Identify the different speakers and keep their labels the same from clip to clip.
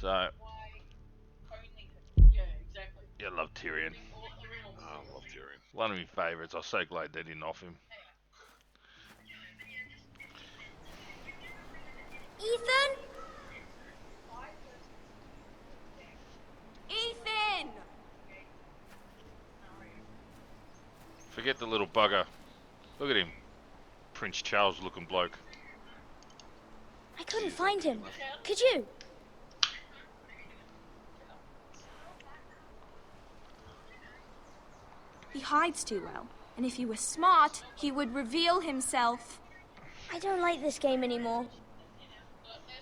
Speaker 1: So, yeah, I love Tyrion.
Speaker 2: I love Tyrion.
Speaker 1: One of my favourites. I'm so glad they didn't off him.
Speaker 3: Ethan? Ethan!
Speaker 1: Forget the little bugger. Look at him. Prince Charles looking bloke.
Speaker 3: I couldn't find him. Could you?
Speaker 4: He hides too well, and if he were smart, he would reveal himself.
Speaker 3: I don't like this game anymore.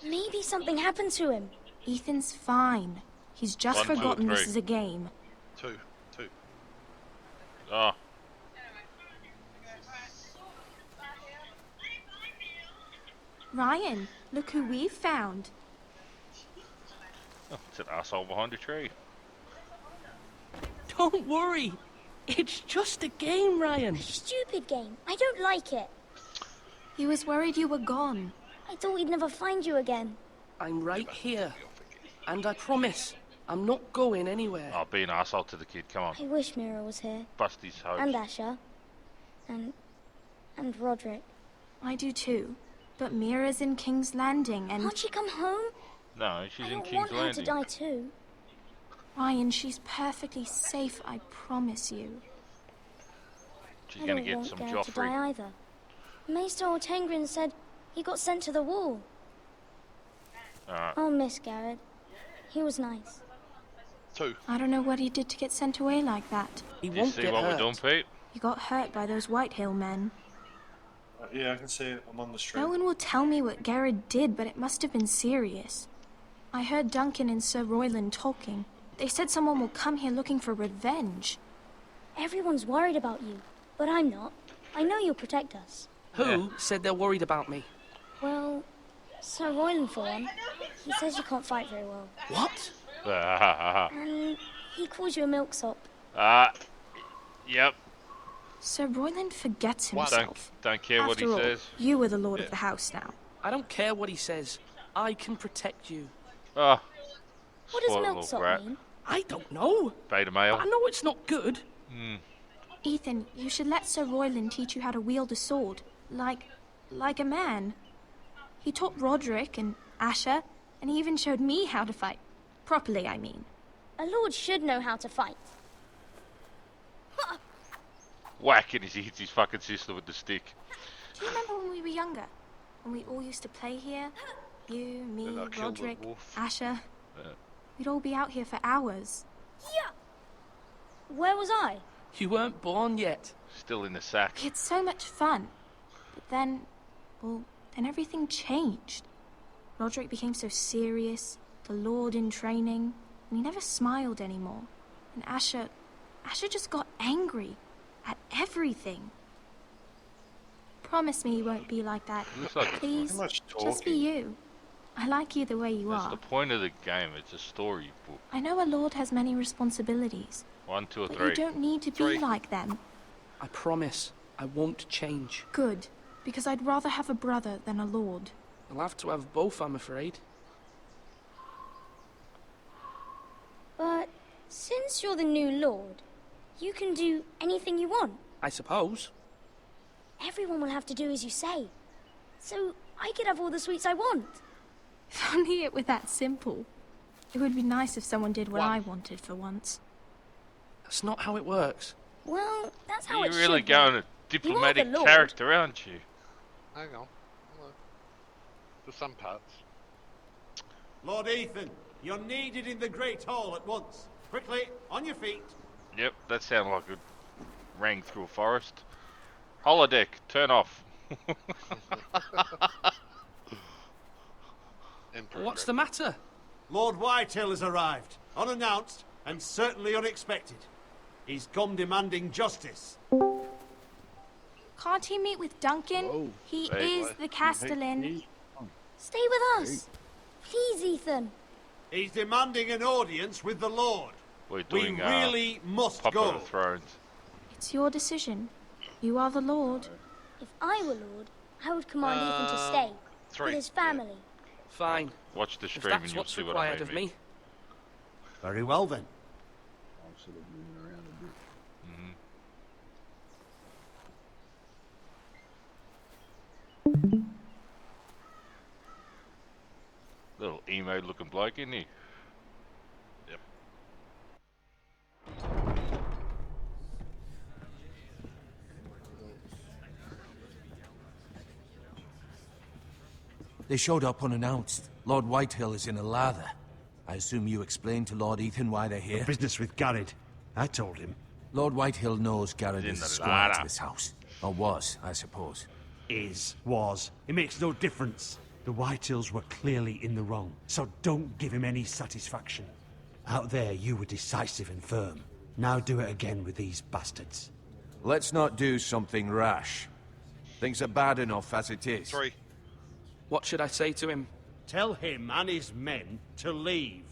Speaker 3: Maybe something happened to him.
Speaker 4: Ethan's fine. He's just
Speaker 1: 1, 2,
Speaker 4: forgotten this
Speaker 1: 3.
Speaker 4: is a game.
Speaker 2: Two.
Speaker 1: Oh,
Speaker 4: Ryan, look who we've found.
Speaker 1: it's an asshole behind a tree.
Speaker 5: Don't worry. It's just a game, Ryan.
Speaker 3: Stupid game. I don't like it.
Speaker 4: He was worried you were gone.
Speaker 3: I thought we'd never find you again.
Speaker 5: I'm right here. And I promise, I'm not going anywhere.
Speaker 1: Oh, be an asshole to the kid. Come on.
Speaker 3: I wish Mira was here.
Speaker 1: Bust his hose.
Speaker 3: And Asher. And Roderick.
Speaker 4: I do too. But Mira's in King's Landing and...
Speaker 3: Can't she come home?
Speaker 1: No, she's
Speaker 3: I
Speaker 1: in
Speaker 3: don't
Speaker 1: King's
Speaker 3: want her
Speaker 1: Landing.
Speaker 3: to die too.
Speaker 4: Ryan, she's perfectly safe, I promise you.
Speaker 1: She's
Speaker 3: I
Speaker 1: gonna
Speaker 3: don't
Speaker 1: get
Speaker 3: want
Speaker 1: some
Speaker 3: Garrett to die
Speaker 1: Joffrey.
Speaker 3: either. Maester Ortengrin said he got sent to the wall.
Speaker 1: Alright.
Speaker 3: I'll miss Garrett. He was nice.
Speaker 2: Two.
Speaker 4: I don't know what he did to get sent away like that.
Speaker 5: He
Speaker 1: Do you
Speaker 5: won't
Speaker 1: see
Speaker 5: get
Speaker 1: what
Speaker 5: hurt.
Speaker 1: we're doing, Pete?
Speaker 4: He got hurt by those Whitehill men.
Speaker 6: Yeah, I can see it. I'm on the street.
Speaker 4: No one will tell me what Garrett did, but it must have been serious. I heard Duncan and Sir Royland talking. They said someone will come here looking for revenge.
Speaker 3: Everyone's worried about you, but I'm not. I know you'll protect us.
Speaker 5: Who said they're worried about me?
Speaker 3: Well, Sir Royland for one. He says you can't fight very well.
Speaker 5: What?
Speaker 3: And he calls you a milksop.
Speaker 1: Yep.
Speaker 4: Sir Royland forgets
Speaker 2: What?
Speaker 4: himself.
Speaker 1: Don't care what he
Speaker 4: After all,
Speaker 1: says.
Speaker 4: you are the lord of the house now.
Speaker 5: I don't care what he says. I can protect you.
Speaker 1: Oh,
Speaker 3: What does
Speaker 1: spoiled little
Speaker 3: milksop
Speaker 1: brat.
Speaker 3: mean?
Speaker 5: I don't know.
Speaker 1: Beta
Speaker 5: But
Speaker 1: male.
Speaker 5: I know it's not good.
Speaker 4: Ethan, you should let Sir Royland teach you how to wield a sword. Like a man. He taught Roderick and Asher, and he even showed me how to fight. Properly, I mean.
Speaker 3: A lord should know how to fight.
Speaker 1: Whack, and he hits his fucking sister with the stick.
Speaker 4: Do you remember when we were younger? When we all used to play here? You, me,
Speaker 2: Then I killed the
Speaker 4: Roderick,
Speaker 2: wolf.
Speaker 4: Asher. We'd all be out here for hours.
Speaker 3: Yeah. Where was I?
Speaker 5: You weren't born yet.
Speaker 1: Still in the sack.
Speaker 4: We had so much fun. But then, well, then everything changed. Roderick became so serious, the Lord in training, and he never smiled anymore. And Asher just got angry at everything. Promise me you won't be like that.
Speaker 1: Looks like
Speaker 4: Please,
Speaker 6: Too much
Speaker 4: just be
Speaker 6: talking.
Speaker 4: you. I like you the way you
Speaker 1: that's
Speaker 4: are.
Speaker 1: the point of the game. It's a story book.
Speaker 4: I know a lord has many responsibilities,
Speaker 1: 1, 2, or
Speaker 4: but
Speaker 1: 3.
Speaker 4: you don't need to
Speaker 2: Three.
Speaker 4: be like them.
Speaker 5: I promise I won't change.
Speaker 4: Good, because I'd rather have a brother than a lord.
Speaker 5: I'll have to have both, I'm afraid.
Speaker 3: But since you're the new lord, you can do anything you want.
Speaker 5: I suppose.
Speaker 3: Everyone will have to do as you say. So I could have all the sweets I want.
Speaker 4: If only it were that simple. It would be nice if someone did what
Speaker 2: One.
Speaker 4: I wanted for once.
Speaker 5: That's not how it works.
Speaker 3: Well, that's how
Speaker 1: You're
Speaker 3: it
Speaker 1: really
Speaker 3: should
Speaker 1: going
Speaker 3: work.
Speaker 1: a diplomatic
Speaker 3: lord.
Speaker 1: character, aren't you?
Speaker 2: Hang on. Hello. For some parts.
Speaker 7: Lord Ethan, you're needed in the Great Hall at once. Quickly, on your feet.
Speaker 1: Yep, that sounded like it rang through a forest. Holodeck, turn off.
Speaker 2: In
Speaker 5: What's
Speaker 2: progress.
Speaker 5: the matter?
Speaker 7: Lord Whitehill has arrived, unannounced and certainly unexpected. He's come demanding justice.
Speaker 4: Can't he meet with Duncan?
Speaker 6: Whoa.
Speaker 4: He
Speaker 1: Hey,
Speaker 4: is
Speaker 1: what?
Speaker 4: the Castellan.
Speaker 6: Hey,
Speaker 3: Stay with us. Please, Ethan.
Speaker 7: He's demanding an audience with the Lord.
Speaker 1: We're
Speaker 7: We
Speaker 1: doing
Speaker 7: really must
Speaker 1: Pop of
Speaker 7: go.
Speaker 1: the Thrones.
Speaker 4: It's your decision. You are the Lord.
Speaker 3: If I were lord, I would command Ethan to stay
Speaker 2: Three.
Speaker 3: with his family.
Speaker 5: Fine.
Speaker 1: Watch the
Speaker 5: If
Speaker 1: stream and
Speaker 5: that's
Speaker 1: you'll
Speaker 5: what's
Speaker 1: see what I
Speaker 5: required
Speaker 1: mean.
Speaker 5: of me.
Speaker 7: Very well then.
Speaker 1: Little emo looking bloke, isn't he?
Speaker 2: Yep.
Speaker 8: They showed up unannounced. Lord Whitehill is in a lather. I assume you explained to Lord Ethan why they're here?
Speaker 7: Business with Garrett. I told him.
Speaker 8: Lord Whitehill knows Garrett
Speaker 1: In
Speaker 8: is
Speaker 1: the
Speaker 8: a squire to
Speaker 1: ladder.
Speaker 8: this house. Or was, I suppose.
Speaker 7: Was. It makes no difference. The Whitehills were clearly in the wrong, so don't give him any satisfaction. Out there, you were decisive and firm. Now do it again with these bastards.
Speaker 8: Let's not do something rash. Things are bad enough as it is.
Speaker 2: 3.
Speaker 5: What should I say to him?
Speaker 7: Tell him and his men to leave.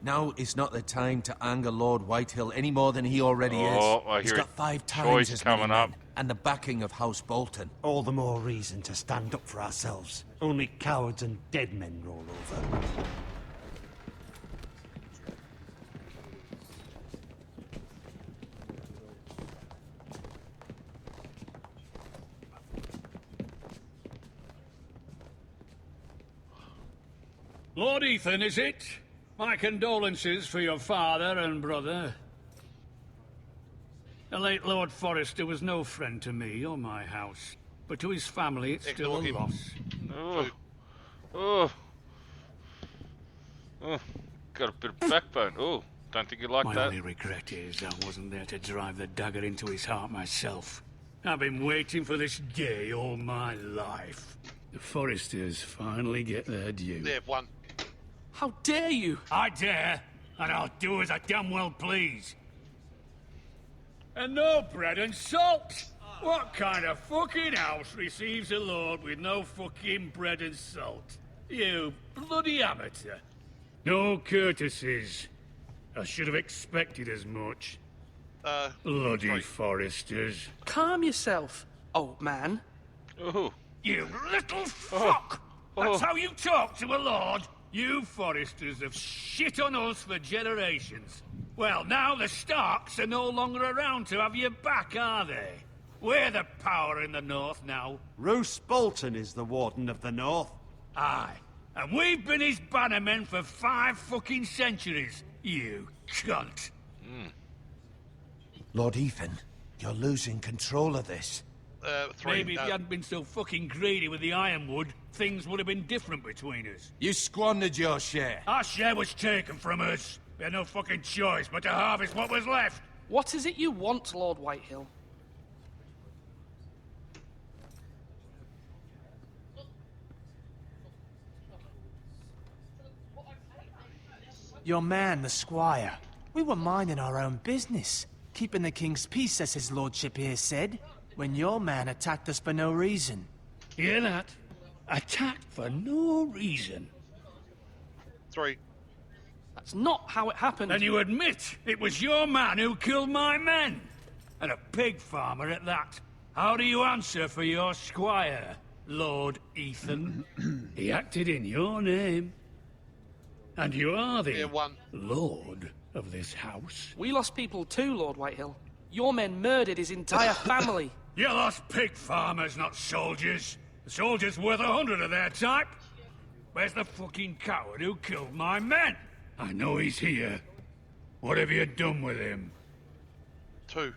Speaker 8: Now is not the time to anger Lord Whitehill any more than he already
Speaker 1: Oh,
Speaker 8: is.
Speaker 1: I
Speaker 8: He's
Speaker 1: hear
Speaker 8: got
Speaker 1: it.
Speaker 8: 5 times
Speaker 1: Choice
Speaker 8: as many
Speaker 1: coming
Speaker 8: men,
Speaker 1: up.
Speaker 8: and the backing of House Bolton.
Speaker 7: All the more reason to stand up for ourselves. Only cowards and dead men roll over.
Speaker 9: Lord Ethan, is it? My condolences for your father and brother. The late Lord Forrester was no friend to me or my house, but to his family it's still a
Speaker 2: Ignore him.
Speaker 9: loss.
Speaker 1: Oh. Oh. Oh. Got a bit of backbone. Oh. Don't think you like
Speaker 9: My
Speaker 1: that.
Speaker 9: only regret is I wasn't there to drive the dagger into his heart myself. I've been waiting for this day all my life. The Forresters finally get their due.
Speaker 2: There, 1.
Speaker 5: How dare you?
Speaker 9: I dare, and I'll do as I damn well please. And no bread and salt! What kind of fucking house receives a lord with no fucking bread and salt? You bloody amateur. No courtesies. I should have expected as much. Bloody
Speaker 2: 3.
Speaker 9: Forresters.
Speaker 5: Calm yourself, old man.
Speaker 1: Oh.
Speaker 9: You little fuck! That's how you talk to a lord? You Forresters have shit on us for generations. Well, now the Starks are no longer around to have your back, are they? We're the power in the north now.
Speaker 7: Roose Bolton is the Warden of the North.
Speaker 9: Aye. And we've been his bannermen for 5 fucking centuries. You cunt.
Speaker 8: Lord Ethan, you're losing control of this.
Speaker 2: 3.
Speaker 9: Maybe if you hadn't been so fucking greedy with the ironwood, things would have been different between us.
Speaker 8: You squandered your share.
Speaker 9: Our share was taken from us. We had no fucking choice but to harvest what was left.
Speaker 5: What is it you want, Lord Whitehill?
Speaker 10: Your man, the squire. We were minding our own business, keeping the king's peace, as his lordship here said, when your man attacked us for no reason.
Speaker 9: Hear that? Attacked for no reason.
Speaker 2: 3.
Speaker 5: That's not how it happened.
Speaker 9: And you admit it was your man who killed my men? And a pig farmer at that. How do you answer for your squire, Lord Ethan? He acted in your name. And you are the
Speaker 2: Here, 1.
Speaker 9: lord of this house.
Speaker 5: We lost people too, Lord Whitehill. Your men murdered his entire family.
Speaker 9: You lost pig farmers, not soldiers. The soldiers worth 100 of their type. Where's the fucking coward who killed my men? I know he's here. What have you done with him?
Speaker 2: 2.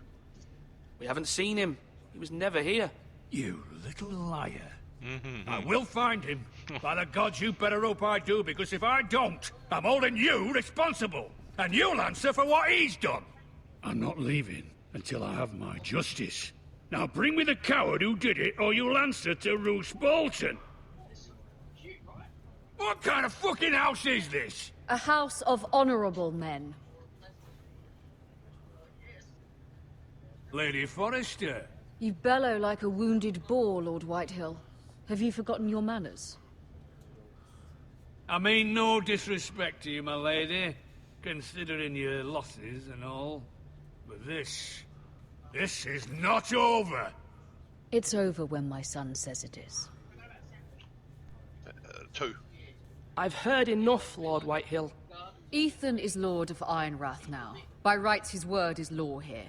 Speaker 5: We haven't seen him. He was never here.
Speaker 9: You little liar. I will find him. By the gods, you better hope I do, because if I don't, I'm holding you responsible. And you'll answer for what he's done. I'm not leaving until I have my justice. Now bring me the coward who did it, or you'll answer to Roose Bolton. What kind of fucking house is this?
Speaker 11: A house of honorable men.
Speaker 9: Lady Forrester.
Speaker 11: You bellow like a wounded boar, Lord Whitehill. Have you forgotten your manners?
Speaker 9: I mean no disrespect to you, my lady, considering your losses and all. But this is not over.
Speaker 11: It's over when my son says it is.
Speaker 2: 2.
Speaker 5: I've heard enough, Lord Whitehill.
Speaker 11: Ethan is Lord of Ironrath now. By rights, his word is law here.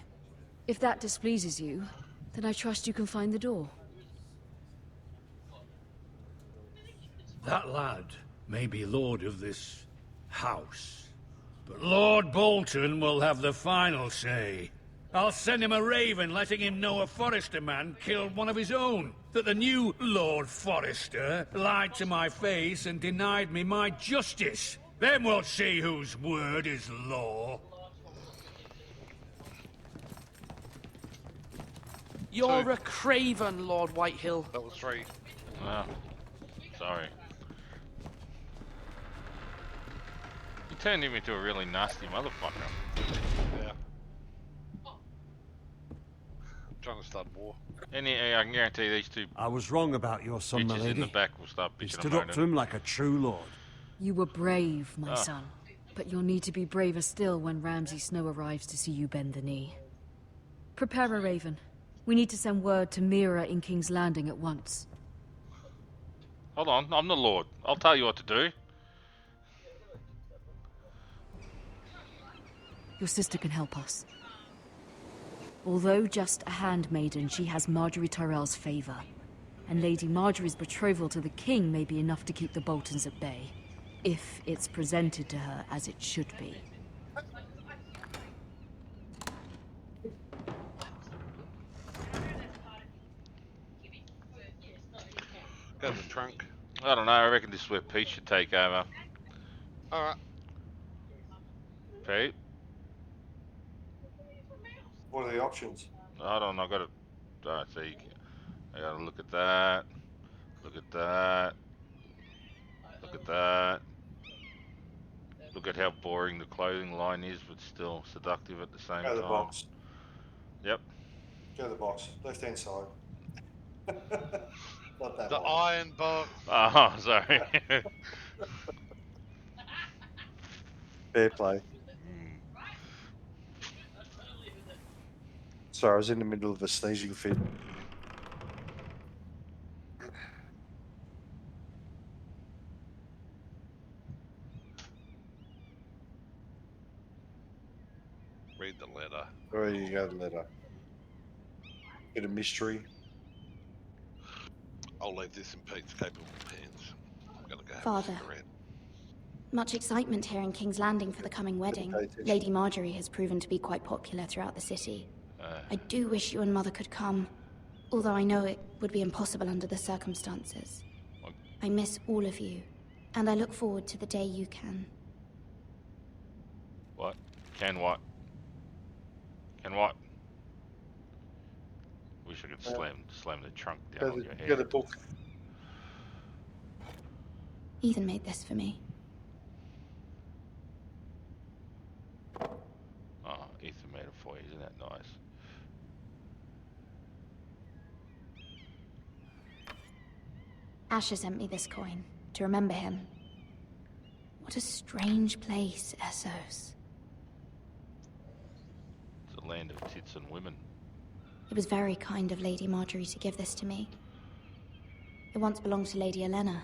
Speaker 11: If that displeases you, then I trust you can find the door.
Speaker 9: That lad may be lord of this house, but Lord Bolton will have the final say. I'll send him a raven letting him know a Forrester man killed one of his own. That the new Lord Forrester lied to my face and denied me my justice. Then we'll see whose word is law.
Speaker 5: You're a craven, Lord Whitehill.
Speaker 2: That was 3.
Speaker 1: Oh, sorry. You turned him into a really nasty motherfucker.
Speaker 2: Yeah. Trying to start war.
Speaker 1: I can guarantee these two
Speaker 7: I was wrong about your son, my
Speaker 1: bitches
Speaker 7: lady.
Speaker 1: in the back will start
Speaker 7: He
Speaker 1: bitching
Speaker 7: stood
Speaker 1: about
Speaker 7: up to him like a true lord.
Speaker 11: You were brave, my
Speaker 1: Ah.
Speaker 11: son. But you'll need to be braver still when Ramsay Snow arrives to see you bend the knee. Prepare a raven. We need to send word to Mira in King's Landing at once.
Speaker 1: Hold on, I'm the Lord. I'll tell you what to do.
Speaker 11: Your sister can help us. Although just a handmaiden, she has Marjorie Tyrell's favor. And Lady Marjorie's betrothal to the king may be enough to keep the Boltons at bay. If it's presented to her as it should be.
Speaker 2: Go to the trunk.
Speaker 1: I don't know, I reckon this is where Pete should take over.
Speaker 2: Alright.
Speaker 1: Pete?
Speaker 6: What are the options?
Speaker 1: I don't know, I gotta see. I gotta look at that. Look at that. Look at that. Look at how boring the clothing line is, but still seductive at the same
Speaker 6: Go to the
Speaker 1: time.
Speaker 6: box.
Speaker 1: Yep.
Speaker 6: Go to the box. Left hand side. Not that
Speaker 2: The
Speaker 6: one.
Speaker 2: iron box.
Speaker 1: Oh, sorry.
Speaker 6: Fair play. Sorry, I was in the middle of a sneezing fit.
Speaker 2: Read the letter.
Speaker 6: There you go, the letter. Bit of mystery.
Speaker 2: I'll leave this in Pete's capable hands. I'm gonna go have
Speaker 3: Father.
Speaker 2: a cigarette.
Speaker 3: Much excitement here in King's Landing for the coming wedding.
Speaker 6: Pay attention.
Speaker 3: Lady Marjorie has proven to be quite popular throughout the city. I do wish you and Mother could come, although I know it would be impossible under the circumstances.
Speaker 1: What?
Speaker 3: I miss all of you, and I look forward to the day you can.
Speaker 1: What? Can what? Can what? Wish I could slam the trunk down on your
Speaker 6: Go to
Speaker 1: head.
Speaker 6: the book.
Speaker 3: Ethan made this for me.
Speaker 1: Oh, Ethan made it for you, isn't that nice?
Speaker 3: Asher sent me this coin to remember him. What a strange place, Essos.
Speaker 1: It's a land of tits and women.
Speaker 3: It was very kind of Lady Marjorie to give this to me. It once belonged to Lady Elena.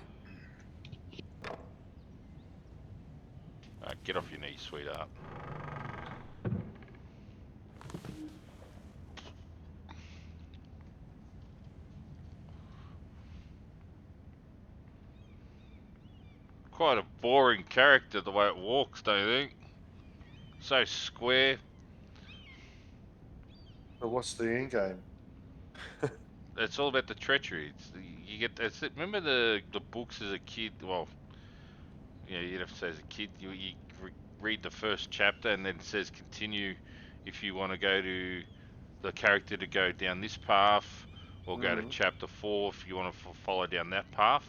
Speaker 1: Get off your knees, sweetheart. Quite a boring character the way it walks, don't you think? So square.
Speaker 6: But what's the end game?
Speaker 1: It's all about the treachery. You get. Remember the books as a kid. Well, yeah, you'd have to say as a kid. You read the first chapter and then it says continue if you want to go to the character to go down this path, or go to chapter 4 if you want to follow down that path.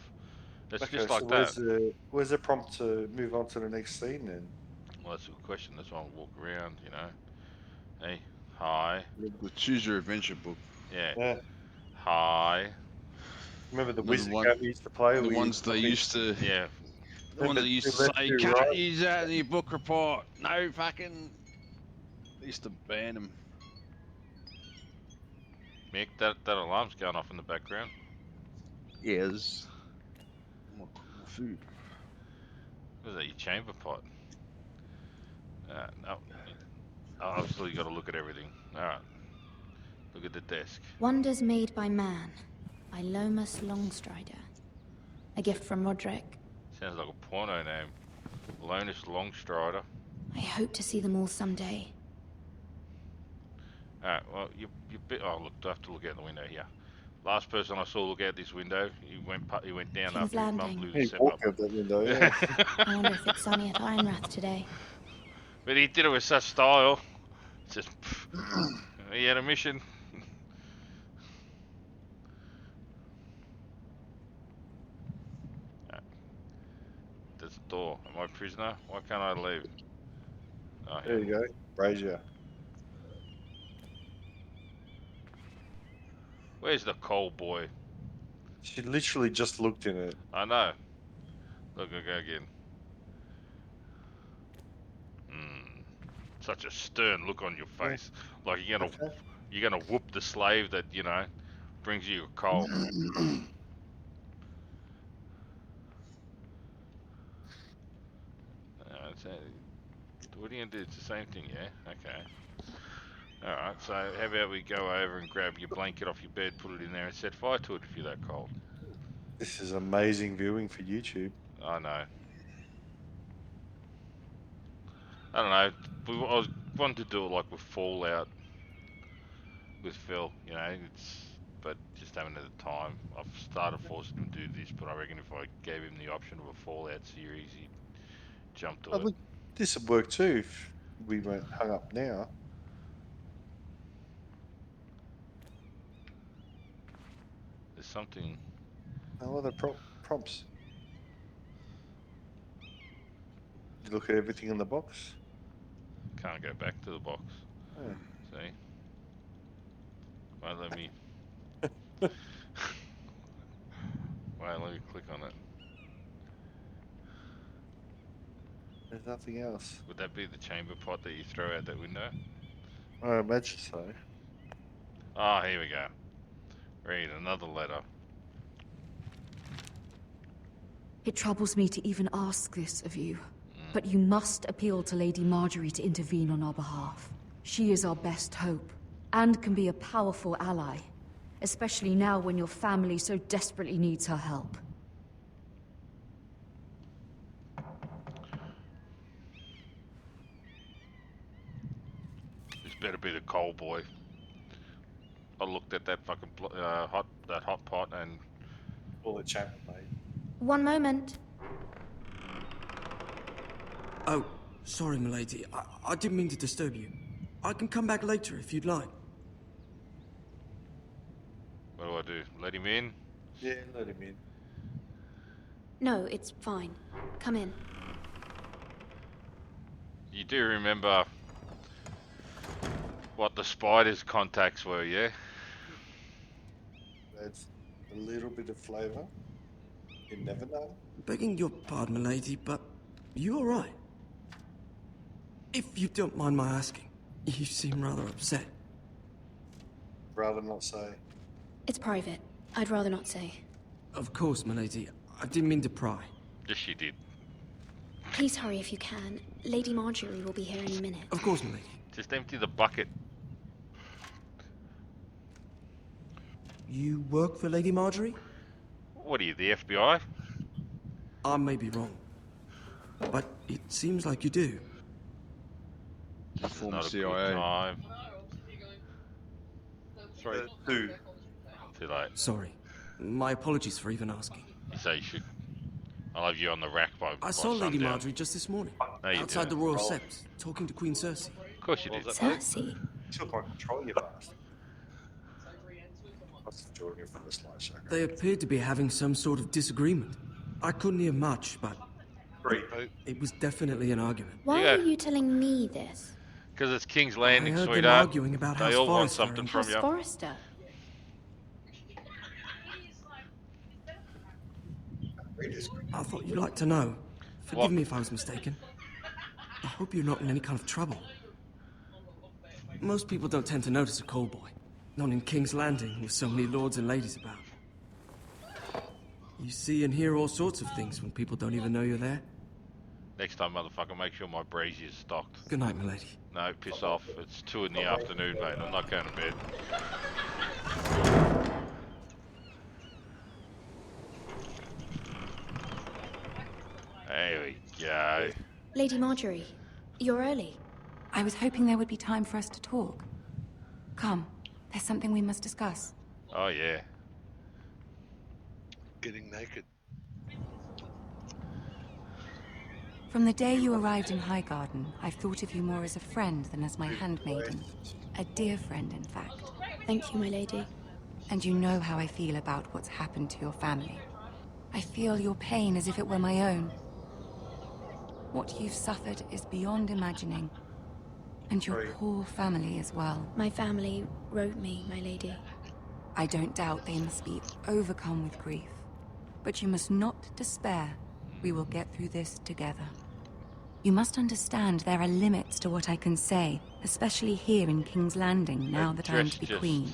Speaker 1: It's
Speaker 6: Okay,
Speaker 1: just
Speaker 6: so
Speaker 1: like that.
Speaker 6: where's the prompt to move on to the next scene then?
Speaker 1: Well, that's a good question. That's why I walk around. Hey, hi.
Speaker 12: The Choose Your Adventure book.
Speaker 1: Yeah.
Speaker 6: Yeah.
Speaker 1: Hi.
Speaker 6: Remember the
Speaker 12: The
Speaker 6: wizard
Speaker 12: one-
Speaker 6: game we used to play?
Speaker 12: The
Speaker 6: where
Speaker 12: ones they used to.
Speaker 1: Yeah.
Speaker 12: The one that used to
Speaker 6: left,
Speaker 12: say,
Speaker 6: two
Speaker 12: "Can't
Speaker 6: right."
Speaker 12: use that in your book report." No fucking. They used to ban them.
Speaker 1: Mick, that alarm's going off in the background.
Speaker 12: Yes. More food.
Speaker 1: Was that your chamber pot? No. Obviously, you got to look at everything. Alright. Look at the desk.
Speaker 3: Wonders Made by Man, by Lomas Longstrider. A gift from Roderick.
Speaker 1: Sounds like a porno name. Lomas Longstrider.
Speaker 3: I hope to see them all someday.
Speaker 1: Alright, well, you bit. Oh, look, I have to look out the window here. Last person I saw look out this window, he went down
Speaker 3: King's
Speaker 1: after his mum
Speaker 3: Landing.
Speaker 1: blew the
Speaker 6: He
Speaker 1: step
Speaker 6: walked
Speaker 1: up.
Speaker 6: out that window, yeah.
Speaker 3: I wonder if it's sunny at Ironrath today.
Speaker 1: But he did it with such style. Just, he had a mission. There's a door. Am I a prisoner? Why can't I leave? Oh,
Speaker 6: There you go. Brazier.
Speaker 1: Where's the coal boy?
Speaker 6: She literally just looked in it.
Speaker 1: I know. Look, I go again. Such a stern look on your face, like you're gonna whoop the slave that brings you a coal. What are you gonna do? It's the same thing, yeah? Okay. Alright, so how about we go over and grab your blanket off your bed, put it in there, and set fire to it if you're that cold.
Speaker 6: This is amazing viewing for YouTube.
Speaker 1: I know. I don't know. I was wanting to do it like with Fallout, with Phil. But just haven't had the time. I've started forcing him to do this, but I reckon if I gave him the option of a Fallout series, he'd jump to it.
Speaker 6: Look, this would work too if we weren't hung up now.
Speaker 1: There's something.
Speaker 6: Oh, the prompts. Did you look at everything in the box?
Speaker 1: Can't go back to the box.
Speaker 6: Oh.
Speaker 1: See? Won't let me. Won't let me click on it.
Speaker 6: There's nothing else.
Speaker 1: Would that be the chamber pot that you throw out that window?
Speaker 6: I imagine so.
Speaker 1: Oh, here we go. Read another letter.
Speaker 11: It troubles me to even ask this of you, but you must appeal to Lady Marjorie to intervene on our behalf. She is our best hope, and can be a powerful ally, especially now when your family so desperately needs her help.
Speaker 1: This better be the coal boy. I looked at that fucking hot pot and.
Speaker 6: All the chamber, mate.
Speaker 3: One moment.
Speaker 5: Oh, sorry, milady. I didn't mean to disturb you. I can come back later if you'd like.
Speaker 1: What do? Let him in?
Speaker 6: Yeah, let him in.
Speaker 3: No, it's fine. Come in.
Speaker 1: You do remember what the spider's contacts were, yeah?
Speaker 6: That's a little bit of flavour. You never know.
Speaker 5: Begging your pardon, milady, but you all right? If you don't mind my asking, you seem rather upset.
Speaker 6: Rather not say.
Speaker 3: It's private. I'd rather not say.
Speaker 5: Of course, milady. I didn't mean to pry.
Speaker 1: Yes, you did.
Speaker 3: Please hurry if you can. Lady Marjorie will be here any minute.
Speaker 5: Of course, milady.
Speaker 1: Just empty the bucket.
Speaker 5: You work for Lady Marjorie?
Speaker 1: What are you, the FBI?
Speaker 5: I may be wrong, but it seems like you do.
Speaker 1: This is
Speaker 12: Former
Speaker 1: not a
Speaker 12: CIA.
Speaker 1: good time.
Speaker 12: Sorry.
Speaker 6: Two.
Speaker 1: Too late.
Speaker 5: Sorry. My apologies for even asking.
Speaker 1: You say you should. I'll have you on the rack by
Speaker 5: I saw Lady
Speaker 1: sundown.
Speaker 5: Marjorie just this morning,
Speaker 1: No, you
Speaker 5: outside the
Speaker 1: didn't.
Speaker 5: Royal Sept, talking to Queen Cersei.
Speaker 1: Of course you did.
Speaker 3: Cersei?
Speaker 6: Still can't control your bastard. What's the Jordan from the slideshow?
Speaker 5: They appeared to be having some sort of disagreement. I couldn't hear much, but it was definitely an argument.
Speaker 3: Why
Speaker 1: Yeah.
Speaker 3: are you telling me this?
Speaker 1: Because it's King's
Speaker 5: I
Speaker 1: Landing,
Speaker 5: heard them
Speaker 1: sweetheart.
Speaker 5: arguing about
Speaker 1: They
Speaker 5: House
Speaker 1: all want
Speaker 5: Forrester
Speaker 1: something
Speaker 5: and
Speaker 1: from
Speaker 3: House
Speaker 1: you.
Speaker 3: Forrester?
Speaker 5: I thought you'd like to know. Forgive
Speaker 1: What?
Speaker 5: me if I was mistaken. I hope you're not in any kind of trouble. Most people don't tend to notice a call boy. Not in King's Landing, with so many lords and ladies about. You see and hear all sorts of things when people don't even know you're there.
Speaker 1: Next time, motherfucker, make sure my brazier's stocked.
Speaker 5: Good night, milady.
Speaker 1: No, piss off. It's 2 in the afternoon, mate. I'm not going to bed. There we go.
Speaker 3: Lady Marjorie, you're early.
Speaker 13: I was hoping there would be time for us to talk. Come, there's something we must discuss.
Speaker 1: Oh, yeah.
Speaker 2: Getting naked.
Speaker 13: From the day you arrived in Highgarden, I've thought of you more as a friend than as my handmaiden. A dear friend, in fact.
Speaker 3: Thank you, my lady.
Speaker 13: And you know how I feel about what's happened to your family. I feel your pain as if it were my own. What you've suffered is beyond imagining. And your poor family as well.
Speaker 3: My family wrote me, my lady.
Speaker 13: I don't doubt they must be overcome with grief. But you must not despair. We will get through this together. You must understand there are limits to what I can say, especially here in King's Landing, now that I am to be queen.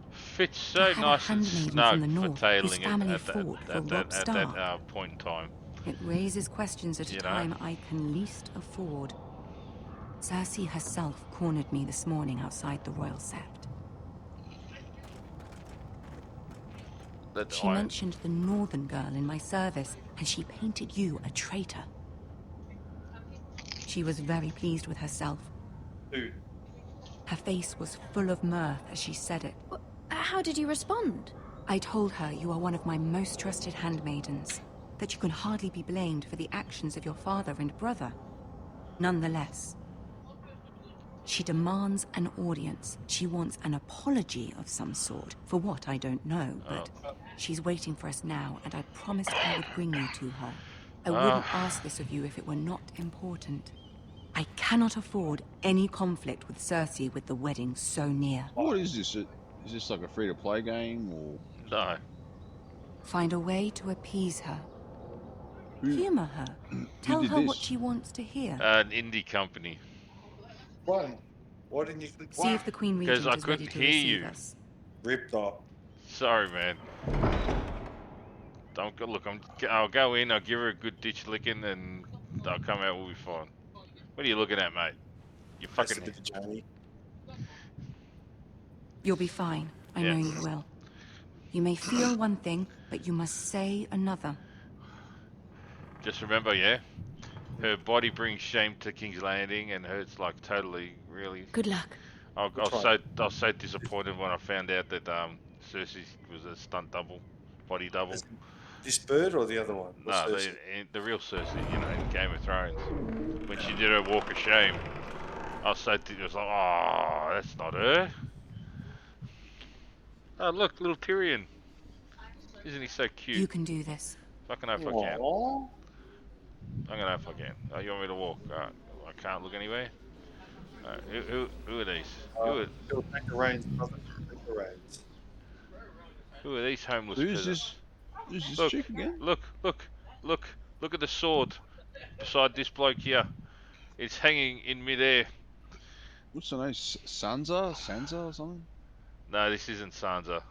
Speaker 1: Fits so nice and snug for tailing it at that point in time.
Speaker 13: It raises questions at a time I can least afford. Cersei herself cornered me this morning outside the Royal Sept. She mentioned the Northern girl in my service, and she painted you a traitor. She was very pleased with herself. Her face was full of mirth as she said it.
Speaker 3: How did you respond?
Speaker 13: I told her you are one of my most trusted handmaidens, that you can hardly be blamed for the actions of your father and brother. Nonetheless, she demands an audience. She wants an apology of some sort, for what I don't know, but she's waiting for us now, and I promised I would bring you to her. I wouldn't ask this of you if it were not important. I cannot afford any conflict with Cersei with the wedding so near.
Speaker 12: What is this? Is this like a free-to-play game, or...?
Speaker 1: No.
Speaker 13: Find a way to appease her. Humor her. Tell her what she wants to hear.
Speaker 1: An indie company.
Speaker 6: Why didn't you click?
Speaker 13: See if the Queen Regent
Speaker 1: Because I
Speaker 13: is ready
Speaker 1: couldn't
Speaker 13: to
Speaker 1: hear
Speaker 13: receive
Speaker 1: you.
Speaker 13: us.
Speaker 6: Ripped off.
Speaker 1: Sorry, man. Don't go. Look, I'll go in. I'll give her a good ditch licking, and I'll come out. We'll be fine. What are you looking at, mate? You fucking.
Speaker 13: You'll be fine. I know you will. You may feel one thing, but you must say another.
Speaker 1: Just remember, yeah. Her body brings shame to King's Landing, and hurts like totally, really.
Speaker 3: Good luck.
Speaker 1: I was so disappointed when I found out that Cersei was a stunt double, body double.
Speaker 6: This bird or the other one?
Speaker 1: No, the real Cersei, you know, in Game of Thrones. When she did her walk of shame, I was like, oh, that's not her. Oh, look, little Tyrion. Isn't he so cute?
Speaker 13: You can do this.
Speaker 1: Fucking hope I can. I'm gonna hope I can. Oh, you want me to walk? Alright. I can't look anywhere. Alright, who are these? Who are these homeless peasants?
Speaker 12: Who's this
Speaker 1: Look,
Speaker 12: chick again?
Speaker 1: look at the sword beside this bloke here. It's hanging in midair.
Speaker 12: What's her name? Sansa or something?
Speaker 1: No, this isn't Sansa.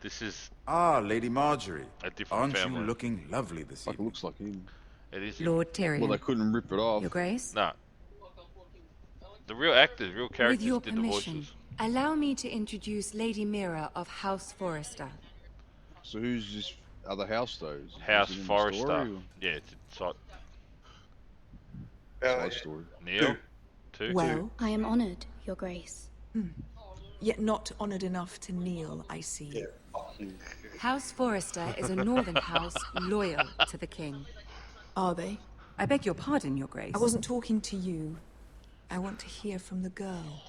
Speaker 1: This is
Speaker 14: Lady Marjorie.
Speaker 1: A different
Speaker 14: Aren't
Speaker 1: family.
Speaker 14: you looking lovely this evening?
Speaker 12: Looks like him.
Speaker 1: It is
Speaker 13: Lord Tyrion.
Speaker 12: Well, they couldn't rip it off.
Speaker 13: Your Grace?
Speaker 1: No. The real actors, real characters
Speaker 13: With your
Speaker 1: did the
Speaker 13: permission,
Speaker 1: voices.
Speaker 13: allow me to introduce Lady Mira of House Forrester.
Speaker 12: So who's this other house, though?
Speaker 1: House
Speaker 12: is it in the
Speaker 1: Forrester.
Speaker 12: story, or-
Speaker 1: Yeah, it's a
Speaker 12: Side story.
Speaker 1: Neil? Two?
Speaker 15: Well,
Speaker 3: I am honored, Your Grace.
Speaker 15: Yet not honored enough to kneel, I see.
Speaker 13: House Forrester is a northern house loyal to the king.
Speaker 15: Are they?
Speaker 13: I beg your pardon, Your Grace.
Speaker 15: I wasn't talking to you. I want to hear from the girl.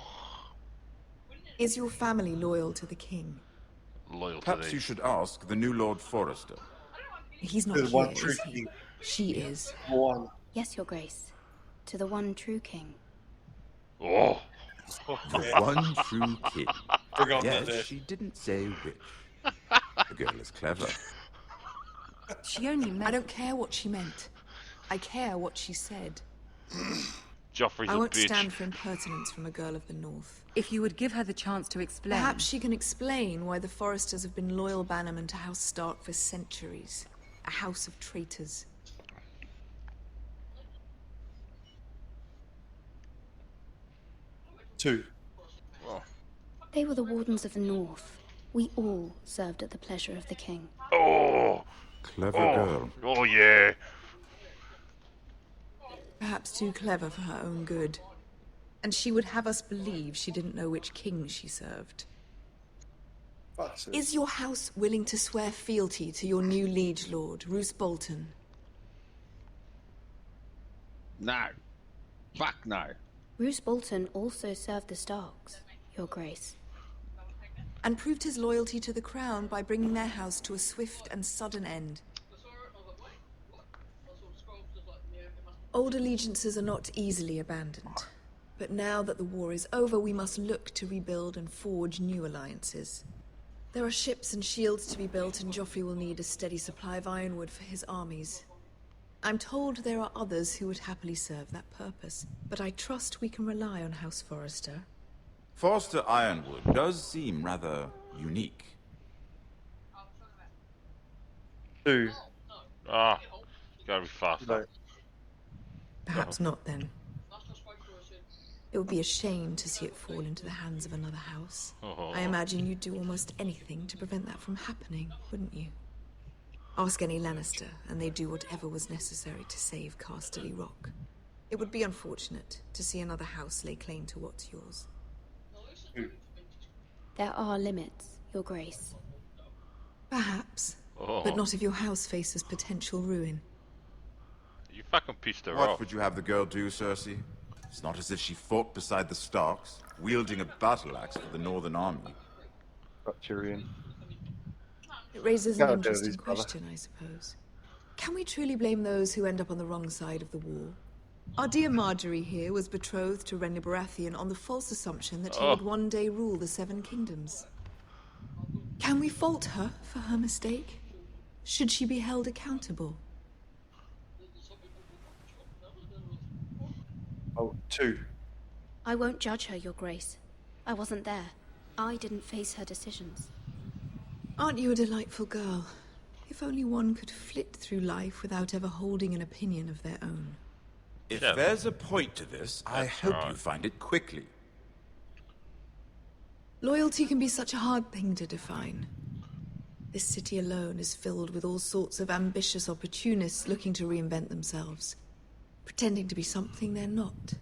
Speaker 15: Is your family loyal to the king?
Speaker 1: Loyal to
Speaker 14: Perhaps
Speaker 1: these.
Speaker 14: you should ask the new Lord Forrester.
Speaker 15: He's not
Speaker 6: The
Speaker 15: here,
Speaker 6: one true
Speaker 15: is he?
Speaker 6: king.
Speaker 15: She is.
Speaker 6: One.
Speaker 3: Yes, Your Grace. To the one true king.
Speaker 1: Oh.
Speaker 14: The one true king.
Speaker 6: Forgot about
Speaker 14: Yes,
Speaker 6: that.
Speaker 14: she didn't say which. The girl is clever.
Speaker 13: She only meant...
Speaker 15: I don't care what she meant. I care what she said.
Speaker 1: Joffrey's
Speaker 15: I
Speaker 1: a
Speaker 15: won't
Speaker 1: bitch.
Speaker 15: stand for impertinence from a girl of the North.
Speaker 13: If you would give her the chance to explain...
Speaker 15: Perhaps she can explain why the Forresters have been loyal bannermen to House Stark for centuries. A house of traitors.
Speaker 13: She only meant...
Speaker 15: I don't care what she meant. I care what she said. If you would give her the chance to explain. Perhaps she can explain why the Forresters have been loyal bannermen to House Stark for centuries. A house of traitors.
Speaker 6: 2.
Speaker 1: Oh.
Speaker 3: They were the Wardens of the North. We all served at the pleasure of the king.
Speaker 1: Oh.
Speaker 14: Clever girl.
Speaker 1: Oh, yeah.
Speaker 15: Perhaps too clever for her own good. And she would have us believe she didn't know which king she served. Is your house willing to swear fealty to your new liege lord, Roose Bolton?
Speaker 12: No. Fuck no.
Speaker 3: Roose Bolton also served the Starks, Your Grace.
Speaker 15: And proved his loyalty to the crown by bringing their house to a swift and sudden end. Old allegiances are not easily abandoned. But now that the war is over, we must look to rebuild and forge new alliances. There are ships and shields to be built, and Joffrey will need a steady supply of ironwood for his armies. I'm told there are others who would happily serve that purpose, but I trust we can rely on House Forrester.
Speaker 14: Forster Ironwood does seem rather unique.
Speaker 6: 2.
Speaker 1: Ah, gotta be faster.
Speaker 6: No.
Speaker 15: Perhaps not, then. It would be a shame to see it fall into the hands of another house.
Speaker 1: Oh.
Speaker 15: I imagine you'd do almost anything to prevent that from happening, wouldn't you? Ask any Lannister, and they'd do whatever was necessary to save Casterly Rock. It would be unfortunate to see another house lay claim to what's yours.
Speaker 3: There are limits, Your Grace.
Speaker 15: Perhaps,
Speaker 1: Oh.
Speaker 15: but not if your house faces potential ruin.
Speaker 1: You fucking pissed her
Speaker 14: What
Speaker 1: off.
Speaker 14: would you have the girl do, Cersei? It's not as if she fought beside the Starks, wielding a battle axe for the Northern Army.
Speaker 6: Tyrion.
Speaker 15: It raises
Speaker 6: Gotta
Speaker 15: an
Speaker 6: do
Speaker 15: interesting
Speaker 6: these, brother.
Speaker 15: question, I suppose. Can we truly blame those who end up on the wrong side of the war? Our dear Marjorie here was betrothed to Renly Baratheon on the false assumption that he would one day rule the Seven Kingdoms. Can we fault her for her mistake? Should she be held accountable?
Speaker 6: Oh, 2.
Speaker 3: I won't judge her, Your Grace. I wasn't there. I didn't face her decisions.
Speaker 15: Aren't you a delightful girl? If only one could flit through life without ever holding an opinion of their own.
Speaker 14: If there's a point to this, I hope you find it quickly.
Speaker 15: Loyalty can be such a hard thing to define. This city alone is filled with all sorts of ambitious opportunists looking to reinvent themselves, pretending to be something they're not.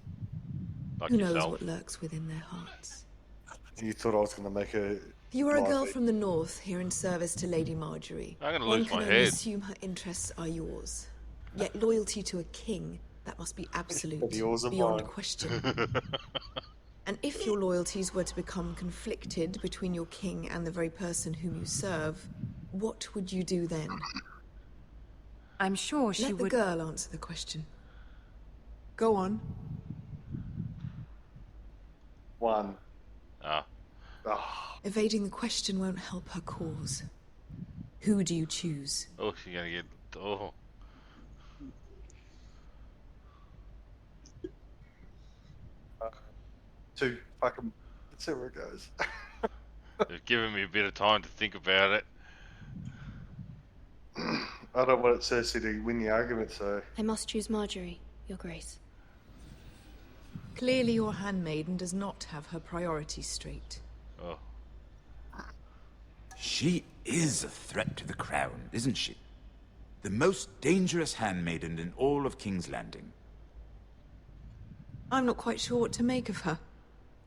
Speaker 1: Like
Speaker 15: Who knows
Speaker 1: yourself.
Speaker 15: what lurks within their hearts?
Speaker 6: You thought I was going to make a...
Speaker 15: You are a girl
Speaker 6: lively-
Speaker 15: from the north, here in service to Lady Marjorie.
Speaker 1: I'm gonna
Speaker 15: One
Speaker 1: lose
Speaker 15: can
Speaker 1: my
Speaker 15: only
Speaker 1: head.
Speaker 15: assume her interests are yours. Yet loyalty to a king, that must be absolute,
Speaker 6: Yours are
Speaker 15: beyond
Speaker 6: mine.
Speaker 15: question. And if your loyalties were to become conflicted between your king and the very person whom you serve, what would you do then?
Speaker 13: I'm sure she
Speaker 15: Let the
Speaker 13: would...
Speaker 15: girl answer the question. Go on.
Speaker 6: 1.
Speaker 1: Ah.
Speaker 15: Evading the question won't help her cause. Who do you choose?
Speaker 1: Oh, she's gonna get... Oh.
Speaker 6: Two. Fucking. Let's see where it goes.
Speaker 1: They've given me a bit of time to think about it.
Speaker 6: I don't want Cersei to win the argument, so.
Speaker 3: I must choose Marjorie, Your Grace.
Speaker 15: Clearly your handmaiden does not have her priorities straight.
Speaker 1: Oh.
Speaker 14: She is a threat to the crown, isn't she? The most dangerous handmaiden in all of King's Landing.
Speaker 15: I'm not quite sure what to make of her.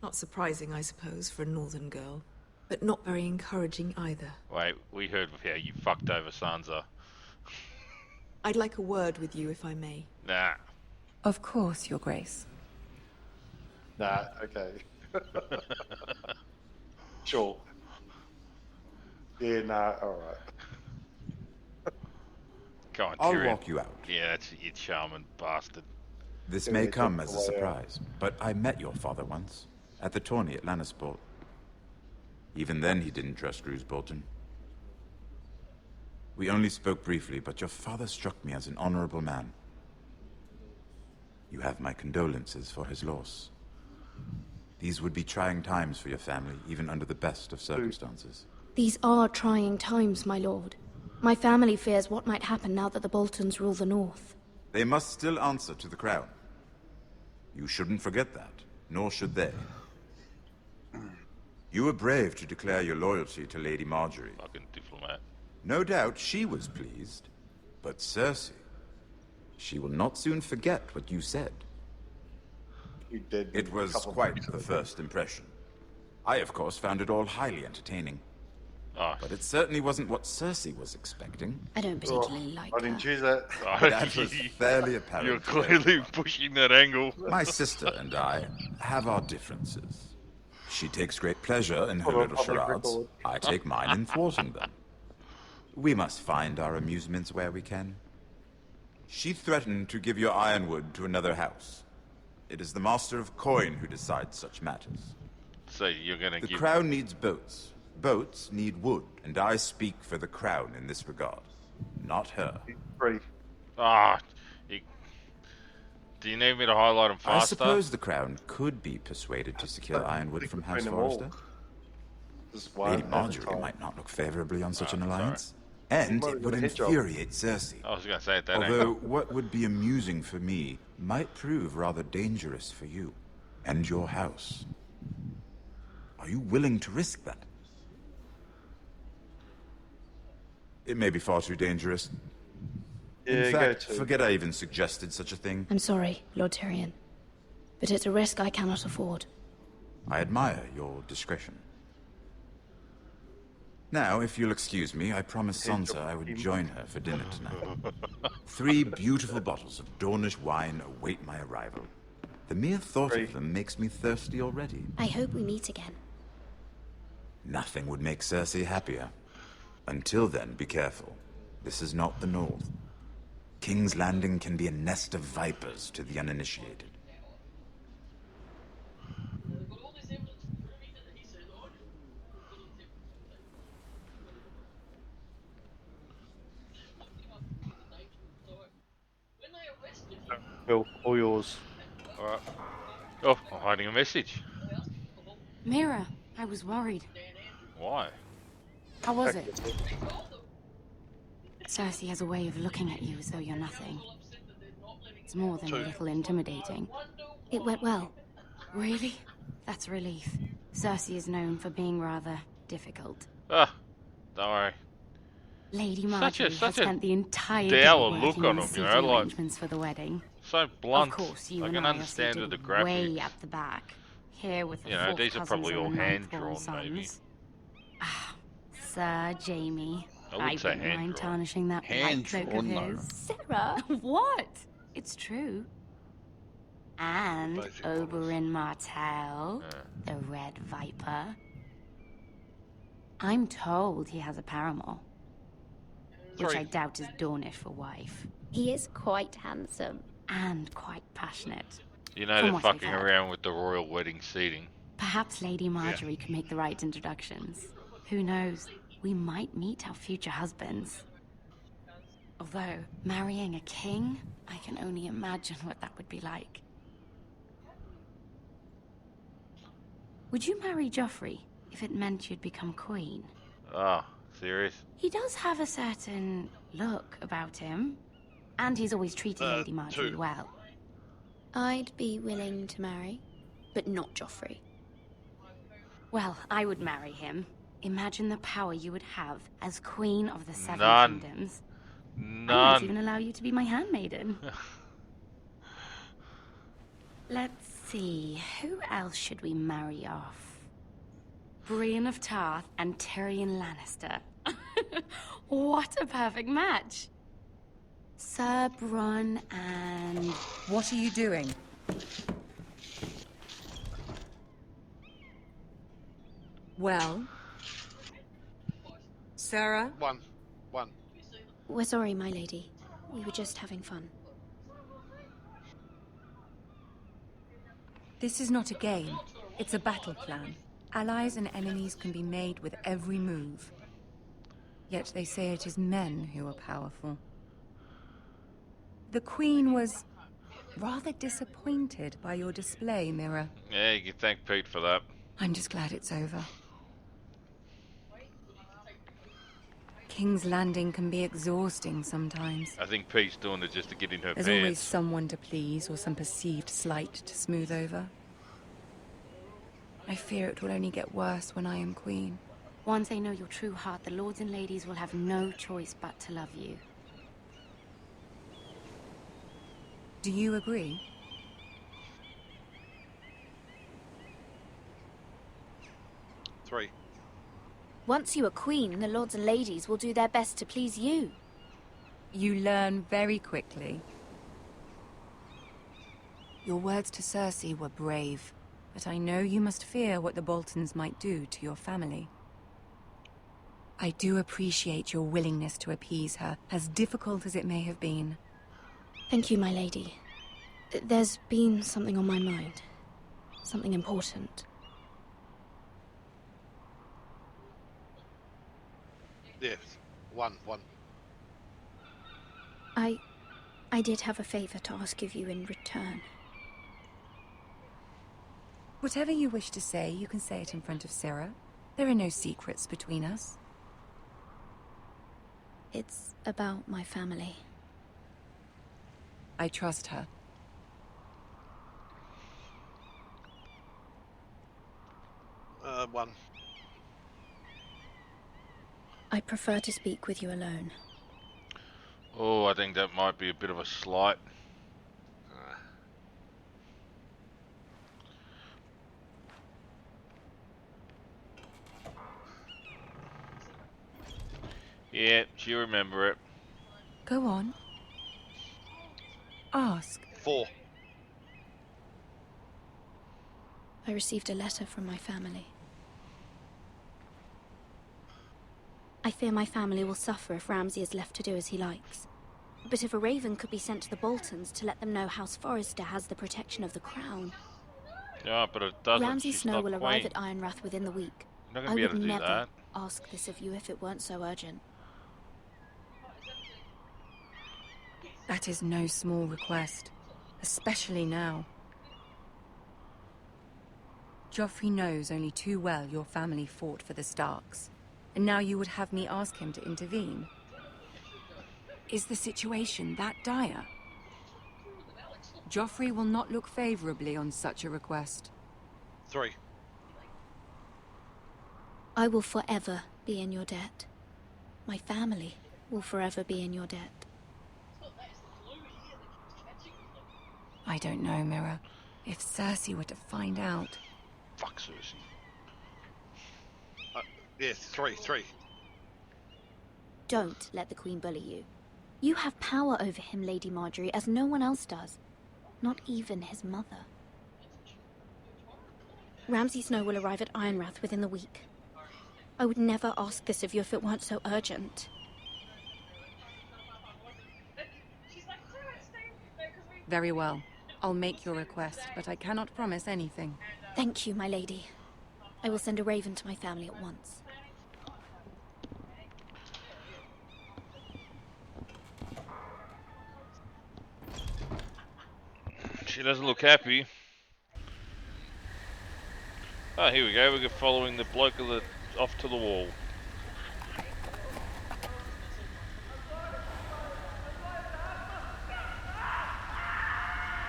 Speaker 15: Not surprising, I suppose, for a northern girl. But not very encouraging either.
Speaker 1: Wait, we heard of how you fucked over Sansa.
Speaker 15: I'd like a word with you, if I may.
Speaker 1: Nah.
Speaker 13: Of course, Your Grace.
Speaker 6: Nah, okay. Sure. Yeah, nah, alright.
Speaker 1: Go on,
Speaker 14: I'll
Speaker 1: Tyrion.
Speaker 14: walk you out.
Speaker 1: Yeah, that's you charming bastard.
Speaker 14: This
Speaker 6: Yeah,
Speaker 14: may
Speaker 6: they
Speaker 14: come
Speaker 6: took
Speaker 14: as a
Speaker 6: away,
Speaker 14: surprise, but I met your father once, at the tourney at Lannisport. Even then he didn't trust Roose Bolton. We only spoke briefly, but your father struck me as an honorable man. You have my condolences for his loss. These would be trying times for your family, even under the best of circumstances.
Speaker 3: These are trying times, my lord. My family fears what might happen now that the Boltons rule the North.
Speaker 14: They must still answer to the crown. You shouldn't forget that, nor should they. You were brave to declare your loyalty to Lady Marjorie.
Speaker 1: Fucking diplomat.
Speaker 14: No doubt she was pleased. But Cersei, she will not soon forget what you said.
Speaker 6: You did.
Speaker 14: It was quite the first impression. I, of course, found it all highly entertaining.
Speaker 1: Oh.
Speaker 14: But it certainly wasn't what Cersei was expecting.
Speaker 3: I don't particularly like
Speaker 6: I didn't
Speaker 3: her.
Speaker 6: choose it.
Speaker 14: That was fairly apparent.
Speaker 1: You're clearly pushing that angle.
Speaker 14: My sister and I have our differences. She takes great pleasure in her little charades. I take mine in thwarting them. We must find our amusements where we can. She threatened to give your ironwood to another house. It is the Master of Coin who decides such matters.
Speaker 1: So you're gonna
Speaker 14: The
Speaker 1: give...
Speaker 14: crown needs boats. Boats need wood, and I speak for the crown in this regard. Not her.
Speaker 1: Ah, do you need me to highlight them faster?
Speaker 14: I suppose the crown could be persuaded to secure ironwood from House Forrester. Lady Marjorie might not look favorably on such an alliance. And it would infuriate Cersei.
Speaker 1: I was gonna say at that
Speaker 14: Although
Speaker 1: angle.
Speaker 14: what would be amusing for me might prove rather dangerous for you and your house. Are you willing to risk that? It may be far too dangerous. In fact, forget I even suggested such a thing.
Speaker 3: I'm sorry, Lord Tyrion, but it's a risk I cannot afford.
Speaker 14: I admire your discretion. Now, if you'll excuse me, I promised Sansa I would join her for dinner tonight. 3 beautiful bottles of Dornish wine await my arrival. The mere thought of them makes me thirsty already.
Speaker 3: I hope we meet again.
Speaker 14: Nothing would make Cersei happier. Until then, be careful. This is not the North. King's Landing can be a nest of vipers to the uninitiated.
Speaker 2: Bill, all yours.
Speaker 1: Alright. Oh, I'm hiding a message.
Speaker 11: Mira, I was worried.
Speaker 1: Why?
Speaker 11: How was it? Cersei has a way of looking at you as though you're nothing. It's more than a little intimidating.
Speaker 3: It went well.
Speaker 11: Really? That's a relief. Cersei is known for being rather difficult.
Speaker 1: Ah, don't worry.
Speaker 11: Lady Marjorie has spent the entire
Speaker 1: dour
Speaker 11: day
Speaker 1: look
Speaker 11: working
Speaker 1: on
Speaker 11: the
Speaker 1: him, you
Speaker 11: seating
Speaker 1: know, like
Speaker 11: arrangements for the wedding.
Speaker 1: so blunt.
Speaker 11: Of course, you
Speaker 1: I
Speaker 11: and
Speaker 1: can
Speaker 11: I
Speaker 1: understand
Speaker 11: are
Speaker 1: with the
Speaker 11: seated
Speaker 1: graphics.
Speaker 11: way at the back, here with the
Speaker 1: You know,
Speaker 11: four
Speaker 1: these are
Speaker 11: cousins
Speaker 1: probably
Speaker 11: and
Speaker 1: all
Speaker 11: the
Speaker 1: hand-drawn,
Speaker 11: ninth-born
Speaker 1: maybe.
Speaker 11: sons. Ah, Sir Jamie.
Speaker 1: I wouldn't say
Speaker 11: wouldn't mind
Speaker 1: hand-drawn.
Speaker 11: tarnishing that white cloak of
Speaker 12: Hand-drawn, no.
Speaker 11: his. Sarah, what? It's true. And Oberyn Martell, the Red Viper. I'm told he has a paramour. Which I doubt is Dornish for wife.
Speaker 3: He is quite handsome.
Speaker 11: And quite passionate.
Speaker 1: You know
Speaker 11: From
Speaker 1: they're
Speaker 11: what I've
Speaker 1: fucking
Speaker 11: heard.
Speaker 1: around with the royal wedding seating.
Speaker 11: Perhaps Lady Marjorie could make the right introductions. Who knows? We might meet our future husbands. Although, marrying a king, I can only imagine what that would be like. Would you marry Joffrey if it meant you'd become queen?
Speaker 1: Ah, serious?
Speaker 11: He does have a certain look about him. And he's always treated Lady Marjorie well.
Speaker 3: I'd be willing to marry, but not Joffrey.
Speaker 11: Well, I would marry him. Imagine the power you would have as Queen of the Seven
Speaker 1: None.
Speaker 11: Kingdoms. I
Speaker 1: None.
Speaker 11: might even allow you to be my handmaiden. Let's see, who else should we marry off? Brienne of Tarth and Tyrion Lannister. What a perfect match! Sir Bronn and...
Speaker 13: What are you doing? Well? Sarah?
Speaker 2: One.
Speaker 3: We're sorry, my lady. We were just having fun.
Speaker 13: This is not a game. It's a battle plan. Allies and enemies can be made with every move. Yet they say it is men who are powerful. The Queen was rather disappointed by your display, Mira.
Speaker 1: Yeah, you can thank Pete for that.
Speaker 13: I'm just glad it's over. King's Landing can be exhausting sometimes.
Speaker 1: I think Pete's doing it just to get in her
Speaker 13: There's always
Speaker 1: pants.
Speaker 13: someone to please or some perceived slight to smooth over. I fear it will only get worse when I am queen.
Speaker 3: Once they know your true heart, the lords and ladies will have no choice but to love you.
Speaker 13: Do you agree?
Speaker 2: Three.
Speaker 3: Once you are queen, the lords and ladies will do their best to please you.
Speaker 13: You learn very quickly. Your words to Cersei were brave, but I know you must fear what the Boltons might do to your family. I do appreciate your willingness to appease her, as difficult as it may have been.
Speaker 3: Thank you, my lady. There's been something on my mind. Something important.
Speaker 2: Yes. One.
Speaker 3: I did have a favor to ask of you in return.
Speaker 13: Whatever you wish to say, you can say it in front of Sarah. There are no secrets between us.
Speaker 3: It's about my family.
Speaker 13: I trust her.
Speaker 2: One.
Speaker 3: I prefer to speak with you alone.
Speaker 1: Oh, I think that might be a bit of a slight. Yeah, you remember it.
Speaker 13: Go on. Ask.
Speaker 2: 4.
Speaker 3: I received a letter from my family. I fear my family will suffer if Ramsay is left to do as he likes. But if a raven could be sent to the Boltons to let them know House Forrester has the protection of the crown.
Speaker 1: Yeah, but it doesn't.
Speaker 3: Ramsay
Speaker 1: She's
Speaker 3: Snow
Speaker 1: not
Speaker 3: will
Speaker 1: queen.
Speaker 3: arrive at Ironrath within the week.
Speaker 1: You're not going
Speaker 3: I
Speaker 1: to be able
Speaker 3: would
Speaker 1: to do
Speaker 3: never
Speaker 1: that.
Speaker 3: ask this of you if it weren't so urgent.
Speaker 13: That is no small request, especially now. Joffrey knows only too well your family fought for the Starks, and now you would have me ask him to intervene. Is the situation that dire? Joffrey will not look favorably on such a request.
Speaker 2: 3.
Speaker 3: I will forever be in your debt. My family will forever be in your debt.
Speaker 13: I don't know, Mira. If Cersei were to find out...
Speaker 1: Fuck Cersei.
Speaker 2: Yes, 3.
Speaker 3: Don't let the Queen bully you. You have power over him, Lady Marjorie, as no one else does. Not even his mother. Ramsay Snow will arrive at Ironrath within the week. I would never ask this of you if it weren't so urgent.
Speaker 13: Very well. I'll make your request, but I cannot promise anything.
Speaker 3: Thank you, my lady. I will send a raven to my family at once.
Speaker 1: She doesn't look happy. Oh, here we go. We're following the bloke off to the wall.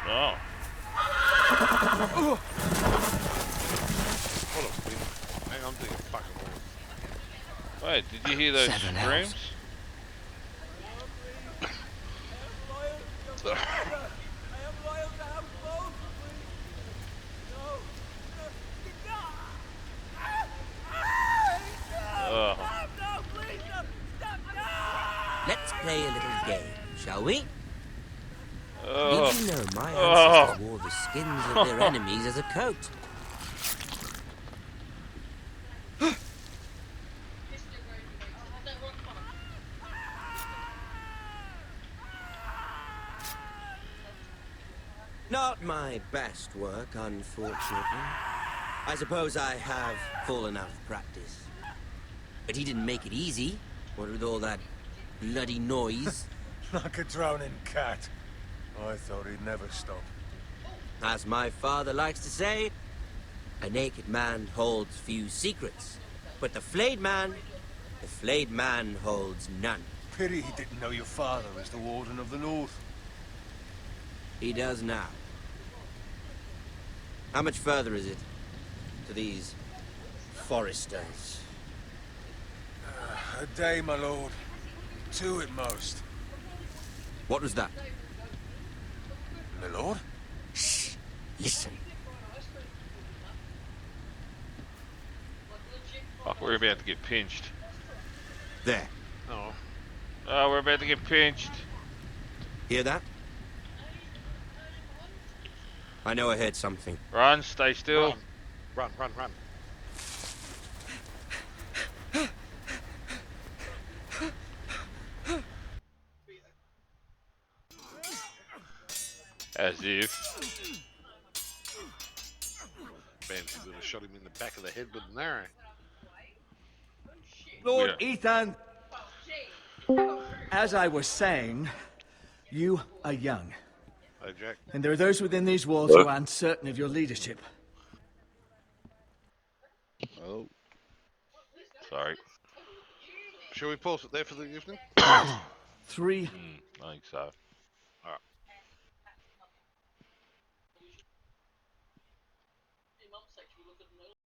Speaker 1: Oh.
Speaker 2: Hang on to your fucking horse.
Speaker 1: Wait, did you hear those screams?
Speaker 16: Let's play a little game, shall we?
Speaker 1: Oh.
Speaker 16: Did you know my ancestors wore the skins of their enemies as a coat? Not my best work, unfortunately. I suppose I have fallen out of practice. But he didn't make it easy, what with all that bloody noise.
Speaker 17: Like a drowning cat. I thought he'd never stop.
Speaker 16: As my father likes to say, a naked man holds few secrets. But the flayed man holds none.
Speaker 17: Pity he didn't know your father as the Warden of the North.
Speaker 16: He does now. How much further is it? to these foresters?
Speaker 17: A day, my lord. 2 at most.
Speaker 16: What was that?
Speaker 17: My lord?
Speaker 16: Shh! Listen.
Speaker 1: Fuck, we're about to get pinched.
Speaker 16: There.
Speaker 2: Oh.
Speaker 1: Oh, we're about to get pinched.
Speaker 16: Hear that? I know I heard something.
Speaker 1: Run, stay still.
Speaker 2: Run, run, run, run.
Speaker 1: As if.
Speaker 2: Ben's gonna shot him in the back of the head with an arrow.
Speaker 18: Lord Ethan, as I was saying, you are young.
Speaker 2: Hey, Jack.
Speaker 18: And there are those within these walls who are uncertain of your leadership.
Speaker 2: Oh.
Speaker 1: Sorry.
Speaker 2: Shall we pause it there for the evening?
Speaker 18: 3.
Speaker 1: I think so.